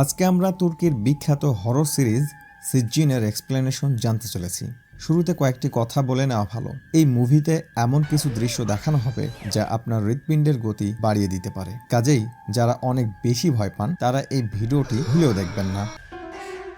আজকে আমরা তুর্কির বিখ্যাত হরর সিরিজ সিজ্জিনের এক্সপ্লেনেশন জানতে চলেছি। শুরুতে কয়েকটি কথা বলে নেওয়া ভালো। এই মুভিতে এমন কিছু দৃশ্য দেখানো হবে যা আপনার হৃৎপিণ্ডের গতি বাড়িয়ে দিতে পারে। কাজেই যারা অনেক বেশি ভয় পান তারা এই ভিডিওটি ভুলেও দেখবেন না।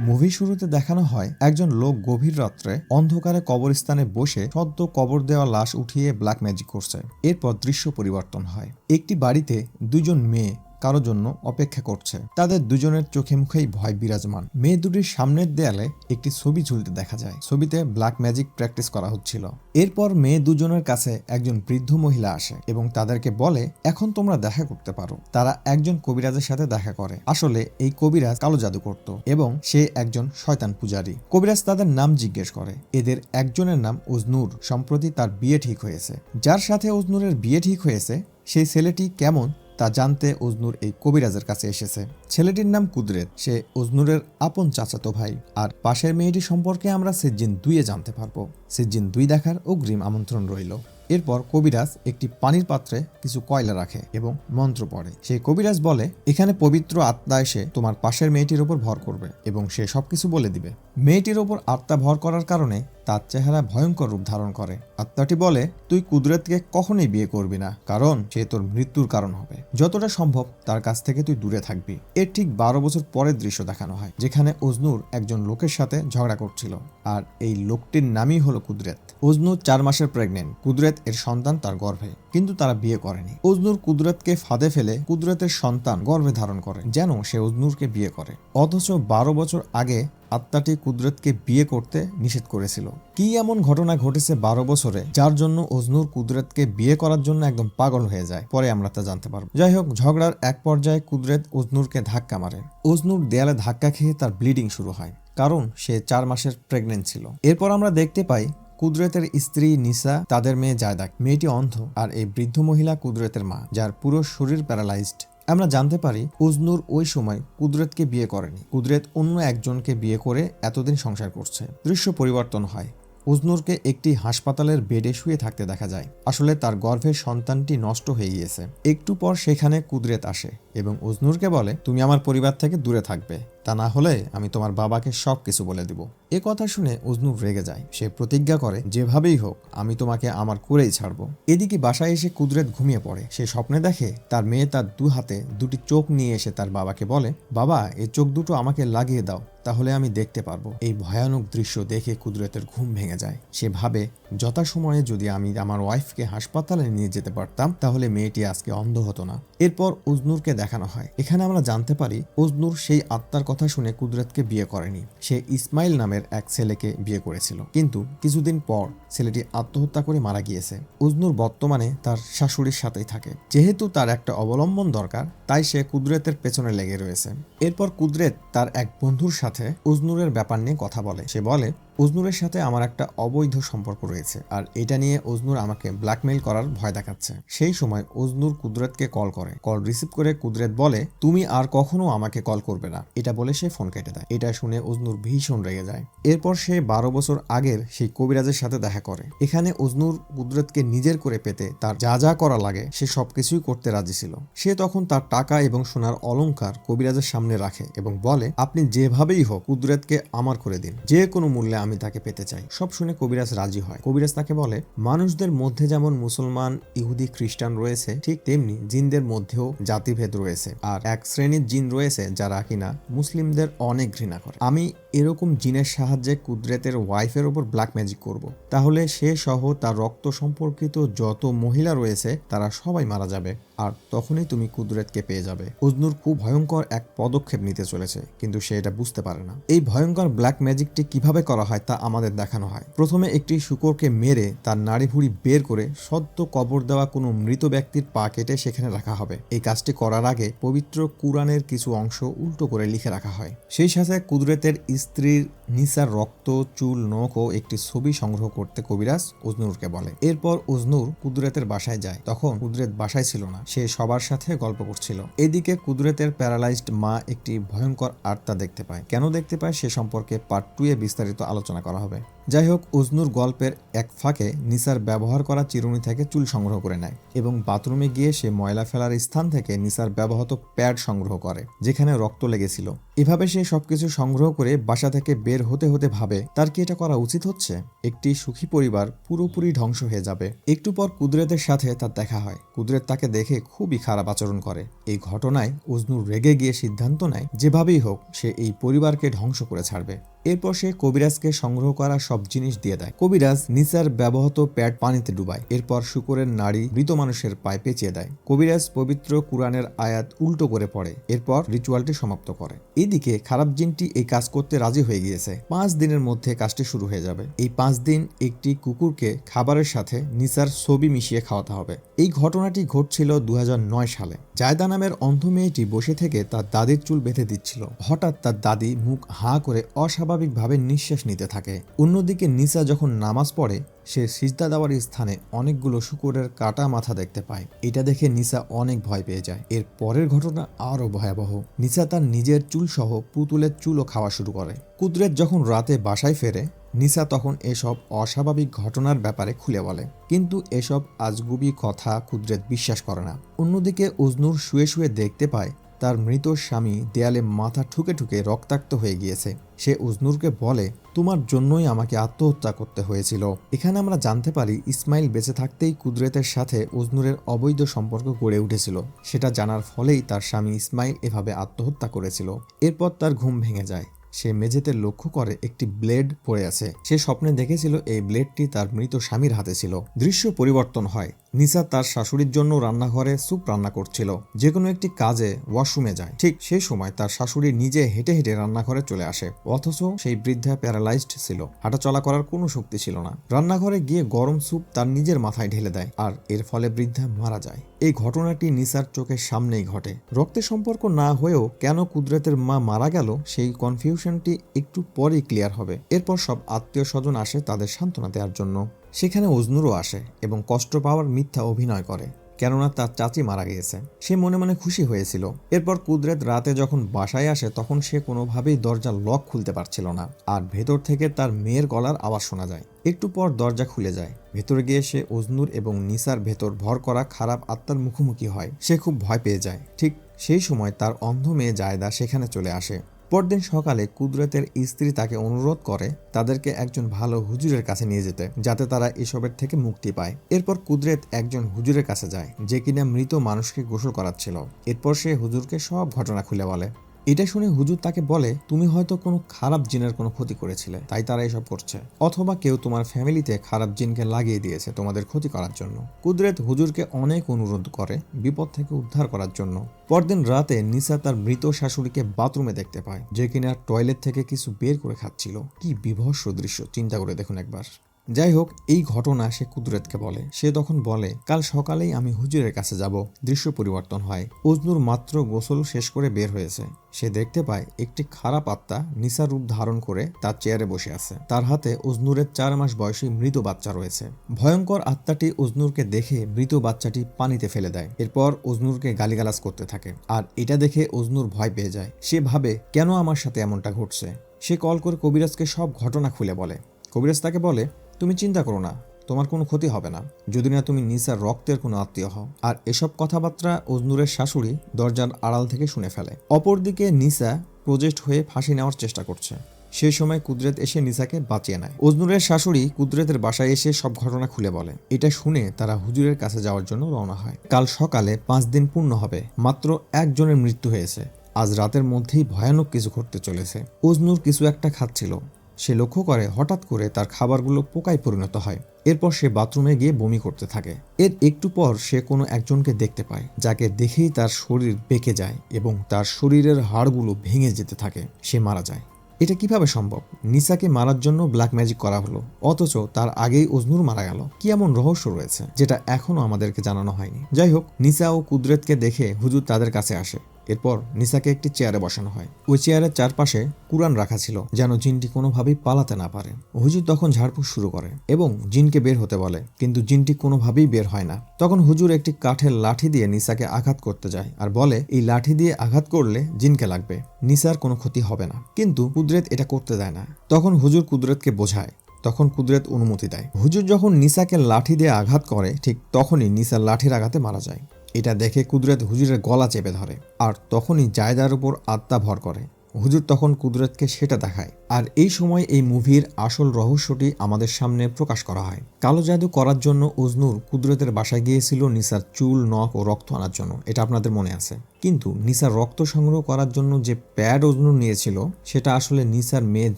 মুভি শুরুতে দেখানো হয় একজন লোক গভীর রাত্রে অন্ধকারে কবরস্থানে বসে সদ্য কবর দেওয়া লাশ উঠিয়ে ব্ল্যাক ম্যাজিক করছে। এরপর দৃশ্য পরিবর্তন হয়। একটি বাড়িতে দুজন মেয়ে কারো জন্য অপেক্ষা করছে। তাদের দুজনের চোখে মুখেই ভয় বিরাজমান। মেয়ে দুটির সামনের দেয়ালে একটি ছবি ঝুলতে দেখা যায়। ছবিতে ব্ল্যাক ম্যাজিক প্র্যাকটিস করা হচ্ছিল। এরপর মেয়ে দুজনের কাছে একজন বৃদ্ধ মহিলা আসে এবং তাদেরকে বলে, এখন তোমরা দেখা করতে পারো। তারা একজন কবিরাজের সাথে দেখা করে। আসলে এই কবিরাজ কালো জাদু করত এবং সে একজন শয়তান পূজারী। কবিরাজ তাদের নাম জিজ্ঞেস করে। এদের একজনের নাম উজনুর। সম্প্রতি তার বিয়ে ঠিক হয়েছে। যার সাথে উজনুরের বিয়ে ঠিক হয়েছে সেই ছেলেটি কেমন তা জানতে উজনুর এই কবিরাজের কাছে এসেছে। ছেলেটির নাম কুদরেত। সে উজনুরের আপন চাচাতো ভাই। আর পাশের মেয়েটি সম্পর্কে আমরা সিজ্জিন 2-এ জানতে পারবো। সিজ্জিন 2 দেখার অগ্রিম আমন্ত্রণ রইল। এরপর কবিরাজ একটি পানির পাত্রে কিছু কয়লা রাখে এবং মন্ত্র পড়ে। সেই কবিরাজ বলে, এখানে পবিত্র আত্মা এসে তোমার পাশের মেয়েটির ওপর ভর করবে এবং সে সবকিছু বলে দিবে। মেয়েটির ওপর আত্মা ভর করার কারণে তার চেহারা ভয়ঙ্কর রূপ ধারণ করে। আত্মাটি বলে, তুই কুদরতকে কখনোই বিয়ে করবি না, কারণ সে তোর মৃত্যুর কারণ হবে। যতটা সম্ভব তার কাছ থেকে তুই দূরে থাকবি। এর ঠিক 12 বছর পরের দৃশ্য দেখানো হয়, যেখানে উজনুর একজন লোকের সাথে ঝগড়া করছিল। আর এই লোকটির নামই হলো কুদরত। উজনুর 4 মাসের প্রেগনেন্ট। কুদরত এর সন্তান তার গর্ভে, কিন্তু তারা বিয়ে করেনি। উজনুর কুদরতকে ফাঁদে ফেলে কুদরতের সন্তান গর্ভে ধারণ করে যেন সে উজনুরকে বিয়ে করে। অথচ 12 বছর আগে আত্মাটি কুদরতকে বিয়ে করতে নিষেধ করেছিল। কি এমন ঘটনা ঘটেছে 12 বছরে যার জন্য উজনুর কুদরতকে বিয়ে করার জন্য একদম পাগল হয়ে যায়? পরে আমরা তা জানতে পারবো। যাই হোক, ঝগড়ার এক পর্যায়ে কুদরত উজনুরকে ধাক্কা মারে। উজনুর দেয়ালে ধাক্কা খেয়ে তার ব্লিডিং শুরু হয়, কারণ সে 4 মাসের প্রেগনেন্ট ছিল। এরপর আমরা দেখতে পাই কুদরতের স্ত্রী নিসা, তাদের মেয়ে জায়দাক। মেয়েটি অন্ধ আর এই বৃদ্ধ মহিলা কুদরতের মা, যার পুরো শরীর প্যারালাইজড। আমরা জানতে পারি উজনুর ওই সময় কুদরতকে বিয়ে করেনি। কুদরত অন্য একজনকে বিয়ে করে এতদিন সংসার করছে। দৃশ্য পরিবর্তন হয়। উজনুরকে একটি হাসপাতালের বেডে শুয়ে থাকতে দেখা যায়। আসলে তার গর্ভের সন্তানটি নষ্ট হয়ে গিয়েছে। একটু পর সেখানে কুদরত আসে এবং উজনুরকে বলে, তুমি আমার পরিবার থেকে দূরে থাকবে, তা না হলে আমি তোমার বাবাকে সবকিছু বলে দিব। এ কথা শুনে উজনুর রেগে যায়। সে প্রতিজ্ঞা করে, যেভাবেই হোক আমি তোমাকে আমার করেই ছাড়বো। এদিকে বাসায় এসে কুদরত ঘুমিয়ে পড়ে। সে স্বপ্নে দেখে তার মেয়ে তার 2 হাতে 2টি চোখ নিয়ে এসে তার বাবাকে বলে, বাবা এই চোখ দুটো আমাকে লাগিয়ে দাও, তাহলে আমি দেখতে পারবো। এই ভয়ানক দৃশ্য দেখে কুদরতের ঘুম ভেঙে যায়। সে ভাবে, যথাসময়ে যদি আমি আমার ওয়াইফকে হাসপাতালে নিয়ে যেতে পারতাম তাহলে মেয়েটি আজকে অন্ধ হতো না। এরপর উজনুরকে দেখানো হয়। এখানে আমরা জানতে পারি উজনুর সেই আত্মার কথা শুনে কুদরতকে বিয়ে করেনি। সে ইসমাইল নামের এক ছেলেকে বিয়ে করেছিল, কিন্তু কিছুদিন পর ছেলেটি আত্মহত্যা করে মারা গিয়েছে। উজনুর বর্তমানে তার শাশুড়ির সাথেই থাকে। যেহেতু তার একটা অবলম্বন দরকার, তাই সে কুদরতের পেছনে লেগে রয়েছে। এরপর কুদরত তার এক বন্ধুর সাথে উজনুরের ব্যাপার নিয়ে কথা বলে। সে বলে, উজনুরের সাথে আমার একটা অবৈধ সম্পর্ক রয়েছে আর এটা নিয়ে উজনুর আমাকে ব্ল্যাকমেইল করার ভয় দেখাচ্ছে। সেই সময় উজনুর কুদরতকে কল করে। কল রিসিভ করে কুদরত বলে, তুমি আর কখনো আমাকে কল করবে না। এটা বলে সে ফোন কেটে দেয়। এটা শুনে উজনুর ভীষণ রেগে যায়। এরপর সে 12 বছর আগের সেই কবিরাজের সাথে দেখা করে। এখানে উজনুর কুদরতকে নিজের করে পেতে তার যা যা করা লাগে সে সবকিছুই করতে রাজি ছিল। সে তখন তার টাকা এবং সোনার অলংকার কবিরাজের সামনে রাখে এবং বলে, আপনি যেভাবেই হোক কুদরতকে আমার করে দিন, যে কোনো মূল্যে আমি তাকে পেতে চাই। সব শুনে কবিরাজ রাজি হয়। কবিরাজ তাকে বলে, মানুষদের মধ্যে যেমন মুসলমান, ইহুদি, খ্রিস্টান রয়েছে, ঠিক তেমনি জিনদের মধ্যেও জাতিভেদ রয়েছে। আর এক শ্রেণীর জিন রয়েছে যারা কিনা মুসলিমদের অনেক ঘৃণা করে। আমি এরকম জিনের সাহায্যে কুদরতের ওয়াইফের ওপর ব্ল্যাক ম্যাজিক করব। তাহলে সে সহ তার রক্ত সম্পর্কিত যত মহিলা রয়েছে তারা সবাই মারা যাবে, আর তখনই তুমি কুদরতকে পেয়ে যাবে। উজনুর খুব ভয়ঙ্কর এক পদক্ষেপ নিতে চলেছে, কিন্তু সে এটা বুঝতে পারে না। এই ভয়ঙ্কর ব্ল্যাক ম্যাজিকটি কিভাবে করা হয় তা আমাদের দেখানো হয়। প্রথমে একটি শূকরকে মেরে তার নাড়ি ভুঁড়ি বের করে সদ্য কবর দেওয়া কোনো মৃত ব্যক্তির পা কেটে সেখানে রাখা হবে। এই কাজটি করার আগে পবিত্র কুরআনের কিছু অংশ উল্টো করে লিখে রাখা হয়। সেই সাথে কুদরতের স্ত্রীর নিসার রক্ত, চুল, নখ ও একটি ছবি সংগ্রহ করতে কবিরাজ উজনুরকে বলে। এরপর উজনুর কুদরতের বাসায় যায়। তখন কুদরত বাসায় ছিল না, সে সবার সাথে গল্প করছিল। এদিকে কুদরতের প্যারালাইজড মা একটি ভয়ঙ্কর আত্মা দেখতে পায়। কেন দেখতে পায় সে সম্পর্কে পার্ট 2 এ বিস্তারিত আলোচনা আলোচনা করা হবে। যাই হোক, উজনুর গল্পের এক ফাঁকে নিসার ব্যবহার করা চিরুনি থেকে চুল সংগ্রহ করে নেয় এবং বাথরুমে গিয়ে সে ময়লা ফেলার স্থান থেকে নিসার ব্যবহৃত প্যাড সংগ্রহ করে যেখানে রক্ত লেগেছিল। এভাবে সে সবকিছু সংগ্রহ করে বাসা থেকে বের হতে হতে ভাবে তার কি এটা করা উচিত হচ্ছে। একটি সুখী পরিবার পুরোপুরি ধ্বংস হয়ে যাবে। একটু পর কুদরতের সাথে তার দেখা হয়। কুদরত তাকে দেখে খুবই খারাপ আচরণ করে। এই ঘটনায় উজনুর রেগে গিয়ে সিদ্ধান্ত নেয় যেভাবেই হোক সে এই পরিবারকে ধ্বংস করে ছাড়বে। এরপর সে কবিরাজকে সংগ্রহ করা সব জিনিস দিয়ে দেয়। কবিরাজ নিসার ব্যবহৃত প্যাড পানিতে ডুবায়। এরপর শুকরের নাড়ি মৃত মানুষের পায়ে পেঁচিয়ে দেয়। কবিরাজ পবিত্র কুরআনের আয়াত উল্টো করে পড়ে। এরপর রিচুয়ালটি সমাপ্ত করে। এদিকে খারাপ জিনটি এই কাজ করতে রাজি হয়ে গিয়েছে। 5 দিনের মধ্যে কাজটি শুরু হয়ে যাবে। এই 5 দিন একটি কুকুরকে খাবারের সাথে নিসার ছবি মিশিয়ে খাওয়াতে হবে। এই ঘটনাটি ঘটছিল 2009 সালে। জায়দা নামের অন্ধ মেয়েটি বসে থেকে তার দাদির চুল বেঁধে দিচ্ছিল। হঠাৎ তার দাদি মুখ হাঁ করে অস্বাভাবিকভাবে নিঃশ্বাস নিতে থাকে। অন্যদিকে নিসা যখন নামাজ পড়ে সে সিজদা দেওয়ার স্থানে অনেকগুলো শূকরের কাটা মাথা দেখতে পায়। এটা দেখে নিসা অনেক ভয় পেয়ে যায়। এর পরের ঘটনা আরো ভয়াবহ। নিসা তার নিজের চুল সহ পুতুলের চুলও খাওয়া শুরু করে। কুদরত যখন রাতে বাসায় ফেরে নিসা তখন এসব অস্বাভাবিক ঘটনার ব্যাপারে খুলে বলে, কিন্তু এসব আজগুবি কথা কুদরত বিশ্বাস করে না। অন্যদিকে উজনুর শুয়ে শুয়ে দেখতে পায় তার মৃত স্বামী দেয়ালে মাথা ঠুকে ঠুকে রক্তাক্ত হয়ে গিয়েছে। সে উজনুরকে বলে, তোমার জন্যই আমাকে আত্মহত্যা করতে হয়েছিল। এখানে আমরা জানতে পারি ইসমাইল বেঁচে থাকতেই কুদরতের সাথে উজনুরের অবৈধ সম্পর্ক গড়ে উঠেছিল। সেটা জানার ফলেই তার স্বামী ইসমাইল এভাবে আত্মহত্যা করেছিল। এরপর তার ঘুম ভেঙে যায়। সে মেঝেতে লক্ষ্য করে একটি ব্লেড পড়ে আছে। সে স্বপ্নে দেখেছিল এই ব্লেডটি তার মৃত স্বামীর হাতে ছিল। দৃশ্য পরিবর্তন হয়। নিসা তার শাশুড়ির জন্য রান্নাঘরে স্যুপ রান্না করছিল। যে কোনো একটি কাজে ওয়াশরুমে যায়। ঠিক সেই সময় তার শাশুড়ি নিজে হেঁটে হেঁটে রান্নাঘরে চলে আসে। অথচ সেই বৃদ্ধা প্যারালাইজড ছিল। হাঁটাচলা করার কোনো শক্তি ছিল না। রান্নাঘরে গিয়ে গরম স্যুপ তার নিজের মাথায় ঢেলে দেয় আর এর ফলে বৃদ্ধা মারা যায়। এই ঘটনাটি নিসার চোখের সামনেই ঘটে। রক্তের সম্পর্ক না হয়েও কেন কুদরতের মা মারা গেল সেই কনফিউশনটি একটু পরেই ক্লিয়ার হবে। এরপর সব আত্মীয় স্বজন আসে তাদের সান্ত্বনা দেওয়ার জন্য। সেখানে উজনুরও আসে এবং কষ্ট পাওয়ার মিথ্যা অভিনয় করে, কেননা তার চাচি মারা গিয়েছে। সে মনে মনে খুশি হয়েছিল। এরপর কুদরত রাতে যখন বাসায় আসে তখন সে কোনোভাবেই দরজার লক খুলতে পারছিল না আর ভেতর থেকে তার মেয়ের গলার আওয়াজ শোনা যায়। একটু পর দরজা খুলে যায়। ভেতরে গিয়ে সে উজনুর এবং নিসার ভেতর ভর করা খারাপ আত্মার মুখোমুখি হয়। সে খুব ভয় পেয়ে যায়। ঠিক সেই সময় তার অন্ধ মেয়ে জায়দা সেখানে চলে আসে। পরদিন সকালে কুদরতের স্ত্রী তাকে অনুরোধ করে তাদেরকে একজন ভালো হুজুরের কাছে নিয়ে যেতে, যাতে তারা এসবের থেকে মুক্তি পায়। এরপর কুদরত একজন হুজুরের কাছে যায় যে কিনা মৃত মানুষকে গোসল করাচ্ছিল। এরপর সে হুজুরকে সব ঘটনা খুলে বলে। এটা শুনে হুজুর তাকে বলে, তুমি হয়তো কোনো খারাপ জিনের কোনো ক্ষতি করেছিলে, তাই তারা এসব করছে, অথবা কেউ তোমার ফ্যামিলিতে খারাপ জিনকে লাগিয়ে দিয়েছে তোমাদের ক্ষতি করার জন্য। কুদরত হুজুরকে অনেক অনুরোধ করে বিপদ থেকে উদ্ধার করার জন্য। পরদিন রাতে নিসা তার মৃত শাশুড়িকে বাথরুমে দেখতে পায়, যে কিনা টয়লেট থেকে কিছু বের করে খাচ্ছিল। কি বিভৎস দৃশ্য, চিন্তা করে দেখুন একবার। যাই হোক, এই ঘটনা সে কুদরতকে বলে। সে তখন বলে, কাল সকালেই আমি হুজুরের কাছে যাব। দৃশ্য পরিবর্তন হয়। উজনুর মাত্র গোসল শেষ করে বের হয়েছে। সে দেখতে পায় একটি খারাপ আত্মা নিসার রূপ ধারণ করে তার চেয়ারে বসে আছে। তার হাতে উজনুরের 4 মাস বয়সী মৃত বাচ্চা রয়েছে। ভয়ঙ্কর আত্মাটি উজনুরকে দেখে মৃত বাচ্চাটি পানিতে ফেলে দেয়। এরপর উজনুরকে গালিগালাজ করতে থাকে আর এটা দেখে উজনুর ভয় পেয়ে যায়। সে ভাবে, কেন আমার সাথে এমনটা ঘটছে। সে কল করে কবিরাজকে সব ঘটনা খুলে বলে। কবিরাজ তাকে বলে, তুমি চিন্তা করো না, তোমার কোনো ক্ষতি হবে না, যদি না তুমি নিসার রক্তের কোনো আত্মীয় হও। আর এসব কথাবার্তা উজনুরের শাশুড়ি দরজার আড়াল থেকে শুনে ফেলে। অপরদিকে নিসা প্রজেক্ট হয়ে ফাঁসি নেওয়ার চেষ্টা করছে। সেই সময় কুদরত এসে নিসাকে বাঁচিয়ে নেয়। উজনুরের শাশুড়ি কুদরতের বাসায় এসে সব ঘটনা খুলে বলে। এটা শুনে তারা হুজুরের কাছে যাওয়ার জন্য রওনা হয়। কাল সকালে 5 দিন পূর্ণ হবে। মাত্র একজনের মৃত্যু হয়েছে। আজ রাতের মধ্যেই ভয়ানক কিছু ঘটতে চলেছে। উজনুর কিছু একটা খাচ্ছিল। সে লক্ষ্য করে হঠাৎ করে তার খাবারগুলো পোকায় পরিণত হয়। এরপর সে বাথরুমে গিয়ে বমি করতে থাকে। এর একটু পর সে কোনো একজনকে দেখতে পায়, যাকে দেখেই তার শরীর বেঁকে যায় এবং তার শরীরের হাড়গুলো ভেঙে যেতে থাকে। সে মারা যায়। এটা কিভাবে সম্ভব? নিসাকে মারার জন্য ব্ল্যাক ম্যাজিক করা হলো, অথচ তার আগেই উজনুর মারা গেল। কি এমন রহস্য রয়েছে যেটা এখনো আমাদেরকে জানানো হয়নি? যাই হোক, নিসা ও কুদরতকে দেখে হুজুর তাদের কাছে আসে এরপর নিসাকে একটি চেয়ারে বসানো হয়। ওই চেয়ারের চারপাশে কুরআন রাখা ছিল যেন জিনটি কোনোভাবেই পালাতে না পারে। হুজুর তখন ঝাড়ফুঁক শুরু করে এবং জিনকে বের হতে বলে, কিন্তু জিনটি কোনোভাবেই বের হয় না। তখন হুজুর একটি কাঠের লাঠি দিয়ে নিসাকে আঘাত করতে যায় আর বলে এই লাঠি দিয়ে আঘাত করলে জিনকে লাগবে, নিসার কোনো ক্ষতি হবে না। কিন্তু কুদরত এটা করতে দেয় না। তখন হুজুর কুদরতকে বোঝায়, তখন কুদরত অনুমতি দেয়। হুজুর যখন নিসাকে লাঠি দিয়ে আঘাত করে ঠিক তখনই নিসা লাঠির আঘাতে মারা যায়। এটা দেখে কুদরত হুজুরের গলা চেপে ধরে আর তখনই জায়দার উপর আত্মা ভর করে। হুজুর তখন কুদরতকে সেটা দেখায়। আর এই সময় এই মুভির আসল রহস্যটি আমাদের সামনে প্রকাশ করা হয়। কালো জাদু করার জন্য অজনুর কুদরতের বাসায় গিয়েছিল নিসার চুল, নখ ও রক্ত আনার জন্য, এটা আপনাদের মনে আছে। কিন্তু নিসার রক্ত সংগ্রহ করার জন্য যে প্যাড অজনুর নিয়েছিল সেটা আসলে নিসার মেয়ে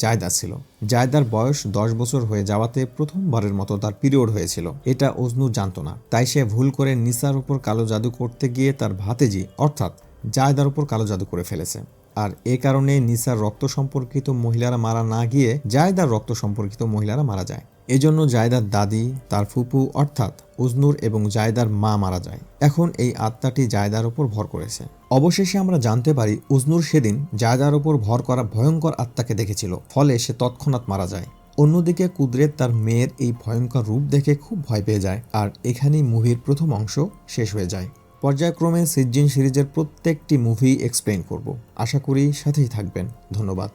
জায়দা ছিল। জায়দার বয়স 10 বছর হয়ে যাওয়াতে প্রথমবারের মতো তার পিরিয়ড হয়েছিল। এটা অজনু জানতো না, তাই সে ভুল করে নিসার উপর কালো জাদু করতে গিয়ে তার ভাতিজি অর্থাৎ জায়দার উপর কালো জাদু করে ফেলেছে। আর এ কারণে নিসার রক্ত সম্পর্কিত মহিলারা মারা না গিয়ে জায়দার রক্ত সম্পর্কিত মহিলারা মারা যায়। এজন্য জায়দার দাদি, তার ফুপু অর্থাৎ অজনুর এবং জায়দার মা মারা যায়। এখন এই আত্মাটি জায়দার উপর ভর করেছে। অবশেষে আমরা জানতে পারি অজনুর সেদিন জায়দার উপর ভর করা ভয়ঙ্কর আত্মাকে দেখেছিল, ফলে সে তৎক্ষণাৎ মারা যায়। অন্যদিকে কুদরত তার মেয়ের এই ভয়ঙ্কর রূপ দেখে খুব ভয় পেয়ে যায়। আর এখানেই মুভির প্রথম অংশ শেষ হয়ে যায়। পর্যায়ক্রমে সিজ্জিন সিরিজের প্রত্যেকটি মুভি এক্সপ্লেইন করব। আশা করি সাথেই থাকবেন। ধন্যবাদ।